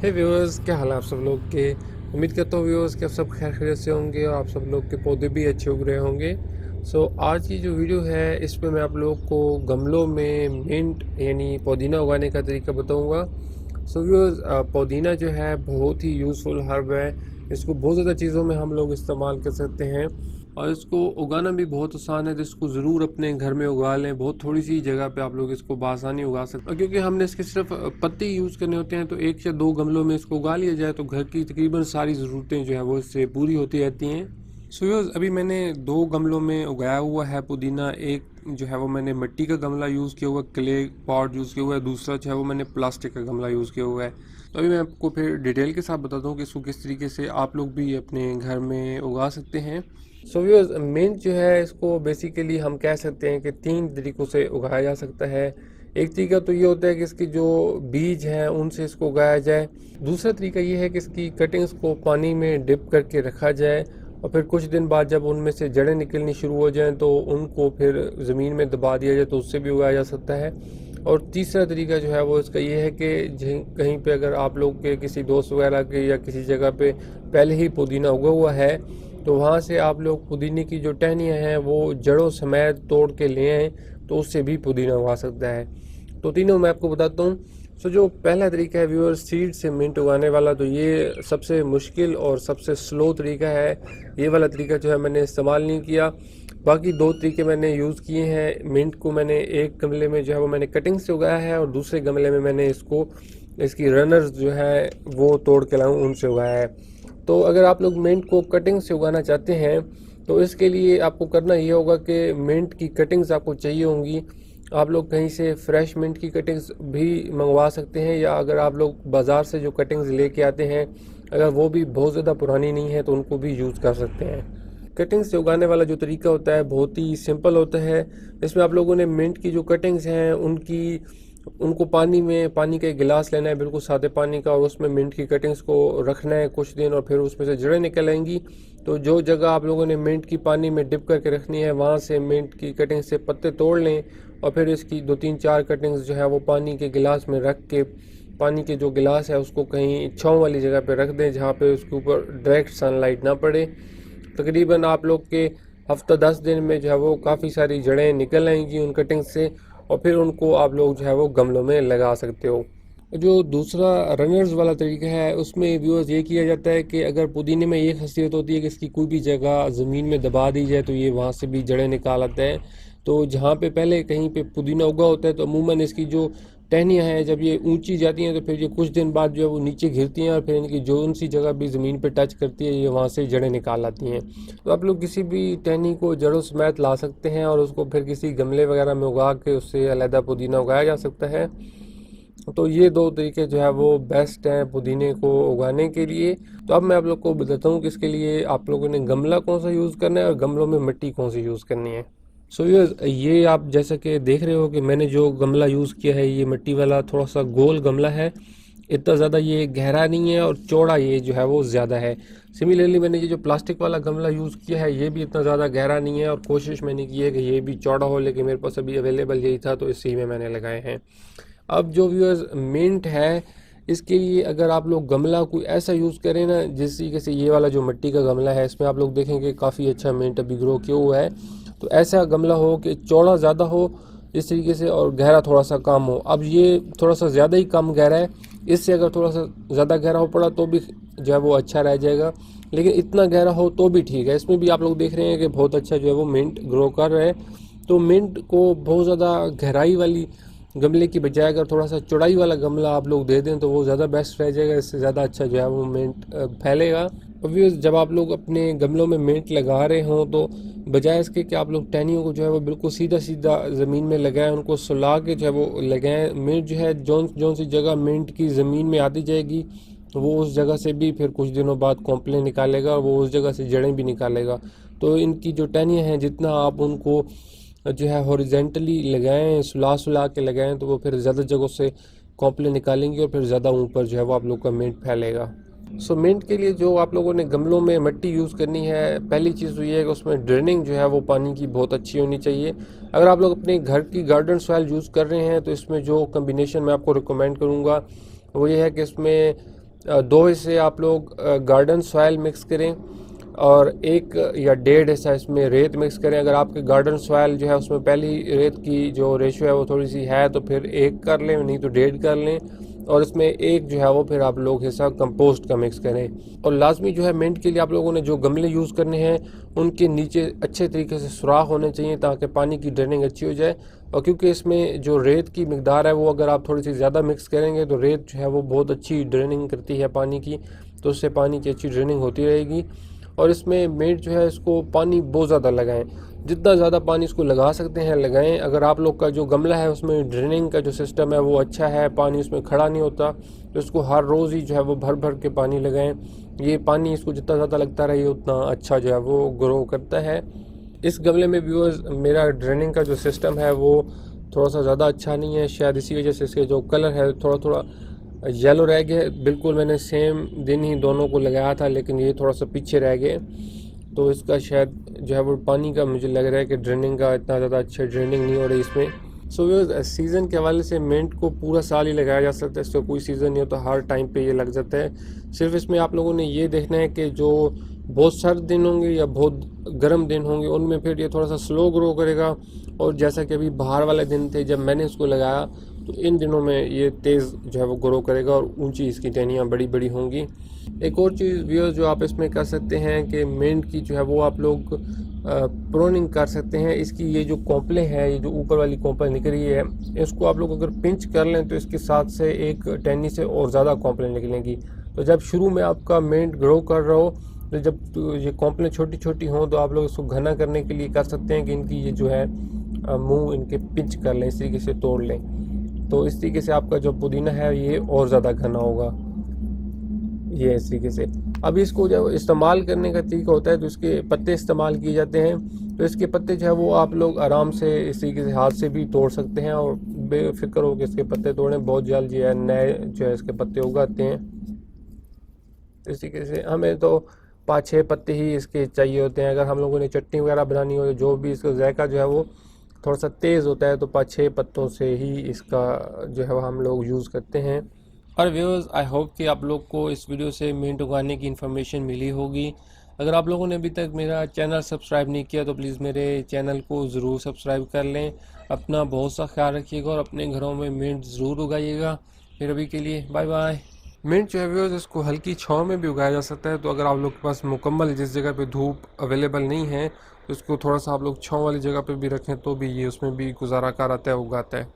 हे viewers, क्या हाल है आप सब लोग के। उम्मीद करता हूँ व्यूअर्स कि आप सब खैर खैरियत से होंगे और आप सब लोग के पौधे भी अच्छे उग रहे होंगे। आज की जो वीडियो है इसमें मैं आप लोग को गमलों में मिंट यानी पुदीना उगाने का तरीका बताऊंगा। व्यूअर्स, पुदीना जो है बहुत ही यूज़फुल हर्ब है। इसको बहुत ज़्यादा चीज़ों में हम लोग इस्तेमाल कर सकते हैं और इसको उगाना भी बहुत आसान है। तो इसको ज़रूर अपने घर में उगा लें। बहुत थोड़ी सी जगह पे आप लोग इसको बआसानी उगा सकते हैं, क्योंकि हमने इसके सिर्फ पत्ते यूज़ करने होते हैं। तो एक या दो गमलों में इसको उगा लिया जाए तो घर की तकरीबन सारी ज़रूरतें जो है वो इससे पूरी होती रहती हैं। व्यूअर्स, अभी मैंने दो गमलों में उगाया हुआ है पुदीना। एक जो है वो मैंने मिट्टी का गमला यूज़ किया हुआ है, क्ले पॉट यूज़ किया हुआ है। दूसरा जो है वो मैंने प्लास्टिक का गमला यूज़ किया हुआ है। तो अभी मैं आपको फिर डिटेल के साथ बताता हूँ कि इसको किस तरीके से आप लोग भी अपने घर में उगा सकते हैं। व्यूअर्स, मिंट जो है इसको बेसिकली हम कह सकते हैं कि तीन तरीक़ों से उगाया जा सकता है। एक तरीका तो ये होता है कि इसकी जो बीज हैं उनसे इसको उगाया जाए। दूसरा तरीका ये है कि इसकी कटिंग्स को पानी में डिप करके रखा जाए और फिर कुछ दिन बाद जब उनमें से जड़ें निकलनी शुरू हो जाएं तो उनको फिर ज़मीन में दबा दिया जाए, तो उससे भी उगाया जा सकता है। और तीसरा तरीका जो है वो इसका ये है कि कहीं पे अगर आप लोग के किसी दोस्त वगैरह के या किसी जगह पे पहले ही पुदीना उगा हुआ है तो वहाँ से आप लोग पुदीने की जो टहनियाँ हैं वो जड़ों समेत तोड़ के ले आएँ, तो उससे भी पुदीना उगा सकता है। तो तीनों मैं आपको बताता हूँ। जो पहला तरीका है व्यूअर, सीड से मिंट उगाने वाला, तो ये सबसे मुश्किल और सबसे स्लो तरीका है। ये वाला तरीका जो है मैंने इस्तेमाल नहीं किया। बाकी दो तरीके मैंने यूज़ किए हैं। मिंट को मैंने एक गमले में जो है वो मैंने कटिंग से उगाया है और दूसरे गमले में मैंने इसकी रनर्स जो है वो तोड़ के लाऊं उनसे उगाया है। तो अगर आप लोग मिंट को कटिंग से उगाना चाहते हैं तो इसके लिए आपको करना ये होगा कि मिंट की कटिंग्स आपको चाहिए होंगी। आप लोग कहीं से फ्रेश मिंट की कटिंग्स भी मंगवा सकते हैं, या अगर आप लोग बाज़ार से जो कटिंग्स लेके आते हैं अगर वो भी बहुत ज़्यादा पुरानी नहीं है तो उनको भी यूज़ कर सकते हैं। कटिंग से उगाने वाला जो तरीका होता है बहुत ही सिंपल होता है। इसमें आप लोगों ने मिंट की जो कटिंग्स हैं उनको पानी का एक गिलास लेना है, बिल्कुल सादे पानी का, और उसमें मिंट की कटिंग्स को रखना है कुछ दिन और फिर उसमें से जड़ें निकल आएंगी। तो जो जगह आप लोगों ने मिंट की पानी में डिप करके रखनी है वहाँ से मिंट की कटिंग से पत्ते तोड़ लें और फिर इसकी दो तीन चार कटिंग्स जो है वो पानी के गिलास में रख के, पानी के जो गिलास है उसको कहीं छाँव वाली जगह पे रख दें जहाँ पे उसके ऊपर डायरेक्ट सनलाइट ना पड़े। तकरीबन आप लोग के हफ्ता 10 दिन में जो है वो काफ़ी सारी जड़ें निकल आएंगी उन कटिंग से, और फिर उनको आप लोग जो है वो गमलों में लगा सकते हो। जो दूसरा रनर्स वाला तरीका है उसमें व्यूअर्स ये किया जाता है कि अगर पुदीने में ये खासियत होती है कि इसकी कोई भी जगह ज़मीन में दबा दी जाए तो ये वहाँ से भी जड़ें निकाल आता है। तो जहाँ पे पहले कहीं पे पुदीना उगा होता है तो अमूमन इसकी जो टहनियाँ हैं जब ये ऊंची जाती हैं तो फिर ये कुछ दिन बाद जो है वो नीचे गिरती हैं और फिर इनकी जो उनसी जगह भी ज़मीन पे टच करती है ये वहाँ से जड़ें निकाल आती हैं। तो आप लोग किसी भी टहनी को जड़ों समेत ला सकते हैं और उसको फिर किसी गमले वगैरह में उगा के उससे अलहदा पुदीना उगाया जा सकता है। तो ये दो तरीके जो है वो बेस्ट हैं पुदीने को उगाने के लिए। तो अब मैं आप लोग को बताता हूँ कि इसके लिए आप लोगों ने गमला कौन सा यूज़ करना है और गमलों में मिट्टी कौन सी यूज़ करनी है। ये आप जैसा कि देख रहे हो कि मैंने जो गमला यूज़ किया है ये मिट्टी वाला थोड़ा सा गोल गमला है। इतना ज़्यादा ये गहरा नहीं है और चौड़ा ये जो है वो ज़्यादा है। सिमिलरली मैंने ये जो प्लास्टिक वाला गमला यूज़ किया है ये भी इतना ज़्यादा गहरा नहीं है और कोशिश मैंने की है कि ये भी चौड़ा हो, लेकिन मेरे पास अभी अवेलेबल यही था तो इसी में मैंने लगाए हैं। अब जो व्यूअर्स मिंट है इसके लिए अगर आप लोग गमला कोई ऐसा यूज़ करें ना, जिस तरीके से ये वाला जो मिट्टी का गमला है इसमें आप लोग देखेंगे काफ़ी अच्छा मिंट अभी ग्रो किया हुआ है। तो ऐसा गमला हो कि चौड़ा ज़्यादा हो इस तरीके से और गहरा थोड़ा सा कम हो। अब ये थोड़ा सा ज़्यादा ही कम गहरा है, इससे अगर थोड़ा सा ज़्यादा गहरा हो पड़ा तो भी जो है वो अच्छा रह जाएगा, लेकिन इतना गहरा हो तो भी ठीक है। इसमें भी आप लोग देख रहे हैं कि बहुत अच्छा जो है वो मिंट ग्रो कर रहे हैं। तो मिंट को बहुत ज़्यादा गहराई वाली गमले की बजाय अगर थोड़ा सा चौड़ाई वाला गमला आप लोग दे दें तो वो ज़्यादा बेस्ट रह जाएगा, इससे ज़्यादा अच्छा जो है वो मिंट फैलेगा। ऑब्वियस जब आप लोग अपने गमलों में मिंट लगा रहे हों तो बजाय इसके कि आप लोग टहनियों को जो है वो बिल्कुल सीधा सीधा ज़मीन में लगाएं, उनको सुला के जो है वो लगाएं। मिंट जो है जौन सी जगह मिंट की ज़मीन में आती जाएगी वो उस जगह से भी फिर कुछ दिनों बाद कॉम्प्लेन निकालेगा और वो उस जगह से जड़ें भी निकालेगा। तो इनकी जो टहनियाँ हैं जितना आप उनको जो है हॉरिजेंटली लगाएं, सुला के लगाएं, तो वो फिर ज़्यादा जगहों से कॉम्प्लेन निकालेंगी और फिर ज़्यादा ऊपर जो है वो आप लोग का मिंट फैलेगा। मिंट के लिए जो आप लोगों ने गमलों में मिट्टी यूज़ करनी है, पहली चीज़ तो ये है कि उसमें ड्रेनिंग जो है वो पानी की बहुत अच्छी होनी चाहिए। अगर आप लोग अपने घर की गार्डन सॉइल यूज़ कर रहे हैं तो इसमें जो कम्बिनेशन मैं आपको रिकमेंड करूँगा वो ये है कि इसमें 2 हिस्से आप लोग गार्डन सॉइल मिक्स करें और 1 या 1.5 हिस्सा इसमें रेत मिक्स करें। अगर आपके गार्डन सॉइल जो है उसमें पहली रेत की जो रेशियो है वो थोड़ी सी है तो फिर 1 कर लें, नहीं तो 1.5 कर लें। और इसमें 1 जो है वो फिर आप लोग हिस्सा कंपोस्ट का मिक्स करें। और लाजमी जो है मिंट के लिए आप लोगों ने जो गमले यूज़ करने हैं उनके नीचे अच्छे तरीके से सुराख होने चाहिए ताकि पानी की ड्रेनिंग अच्छी हो जाए। और क्योंकि इसमें जो रेत की मिकदार है वो अगर आप थोड़ी सी ज़्यादा मिक्स करेंगे तो रेत जो है वो बहुत अच्छी ड्रेनिंग करती है पानी की, तो उससे पानी की अच्छी ड्रेनिंग होती रहेगी। और इसमें मिंट जो है इसको पानी बहुत ज़्यादा लगाएं, जितना ज़्यादा पानी इसको लगा सकते हैं लगाएं। अगर आप लोग का जो गमला है उसमें ड्रेनिंग का जो सिस्टम है वो अच्छा है, पानी उसमें खड़ा नहीं होता, तो इसको हर रोज़ ही जो है वो भर भर के पानी लगाएं। ये पानी इसको जितना ज़्यादा लगता रहे उतना अच्छा जो है वो ग्रो करता है। इस गमले में भी मेरा ड्रेनिंग का जो सिस्टम है वो थोड़ा सा ज़्यादा अच्छा नहीं है, शायद इसी वजह से इसके जो कलर है थोड़ा थोड़ा येलो रह गया। बिल्कुल मैंने सेम दिन ही दोनों को लगाया था लेकिन ये थोड़ा सा पीछे रह गए, तो इसका शायद जो है वो पानी का मुझे लग रहा है कि ड्रेनिंग का इतना ज़्यादा अच्छा ड्रेनिंग नहीं हो रही इसमें। सो सीज़न के हवाले से मिंट को पूरा साल ही लगाया जा सकता है, इसका कोई सीज़न नहीं होता, हर टाइम पे ये लग जाता है। सिर्फ इसमें आप लोगों ने ये देखना है कि जो बहुत सर्द दिन होंगे या बहुत गर्म दिन होंगे उनमें फिर ये थोड़ा सा स्लो ग्रो करेगा। और जैसा कि अभी बाहर वाले दिन थे जब मैंने इसको लगाया तो इन दिनों में ये तेज़ जो है वो ग्रो करेगा और ऊंची इसकी टहनियाँ बड़ी बड़ी होंगी। एक और चीज़ व्यूअर्स जो आप इसमें कर सकते हैं कि मिंट की जो है वो आप लोग प्रोनिंग कर सकते हैं। इसकी ये जो कॉम्पले है, ये जो ऊपर वाली कॉम्पले निकल रही है, इसको आप लोग अगर पिंच कर लें तो इसके साथ से एक टहनी से और ज़्यादा कॉम्पले निकलेंगी। तो जब शुरू में आपका मिंट ग्रो कर रहा हो तो जब तो ये कॉम्पलें छोटी छोटी हों तो आप लोग इसको घना करने के लिए कर सकते हैं कि इनकी ये जो है मुंह इनके पिंच कर लें, इस तरीके से तोड़ लें, तो इस तरीके से आपका जो पुदीना है ये और ज़्यादा घना होगा। ये इस तरीके से अब इसको जब इस्तेमाल करने का तरीका होता है तो इसके पत्ते इस्तेमाल किए जाते हैं। तो इसके पत्ते जो है वो आप लोग आराम से इस तरीके से हाथ से भी तोड़ सकते हैं और बेफिक्र हो कि इसके पत्ते तोड़ें, बहुत जल्द जो है नए जो है इसके पत्ते उगाते हैं। इस तरीके से हमें तो 5-6 पत्ते ही इसके चाहिए होते हैं। अगर हम लोगों ने चटनी वगैरह बनानी हो, जो भी इसका जायका जो है वो थोड़ा सा तेज़ होता है, तो 5-6 पत्तों से ही इसका जो है वो हम लोग यूज़ करते हैं। और व्यूअर्स आई होप कि आप लोग को इस वीडियो से मिंट उगाने की इन्फॉर्मेशन मिली होगी। अगर आप लोगों ने अभी तक मेरा चैनल सब्सक्राइब नहीं किया तो प्लीज़ मेरे चैनल को ज़रूर सब्सक्राइब कर लें। अपना बहुत सा ख्याल रखिएगा और अपने घरों में मिंट ज़रूर उगाइएगा। फिर अभी के लिए बाय बाय। मिंट जो है व्यूअर्स इसको हल्की छांव में भी उगाया जा सकता है, तो अगर आप लोग के पास मुकम्मल जिस जगह पे धूप अवेलेबल नहीं है तो इसको थोड़ा सा आप लोग छांव वाली जगह पे भी रखें तो भी ये उसमें भी गुजारा कर आता है, उगाता है।